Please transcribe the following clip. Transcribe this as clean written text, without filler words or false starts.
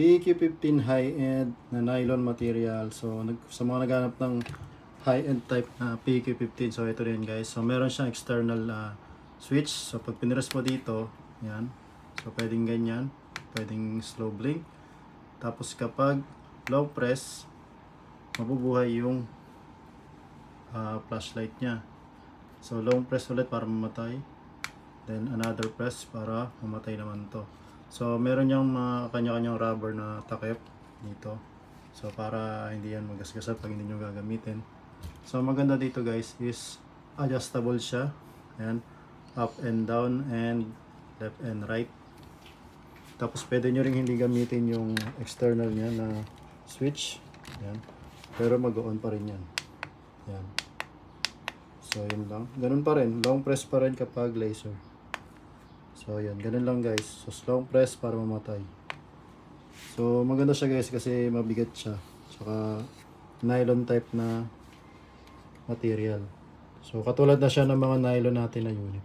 PQ15 high-end na nylon material. So sa mga naghanap ng high-end type na PQ15, so ito rin guys. So meron siyang external switch. So pag pinress mo dito, yan. So pwedeng ganyan, pwedeng slow blink. Tapos kapag low press, mabubuhay yung flashlight niya. So long press ulit para mamatay. Then another press para mamatay naman to. So meron niyang mga kanya-kanyang rubber na takip dito. So para hindi yan magasgasan pag hindi niyo gagamitin. So maganda dito guys is adjustable siya. Ayan, up and down and left and right. Tapos pwede nyo rin hindi gamitin yung external niya na switch. Ayan. Pero mag-on pa rin yan. Ayan. So yun lang. Ganun pa rin. Long press pa rin kapag laser. So yan. Ganun lang guys. So long press para mamatay. So maganda siya guys kasi mabigat siya. Saka nylon type na material. So katulad na siya ng mga nylon natin na unit.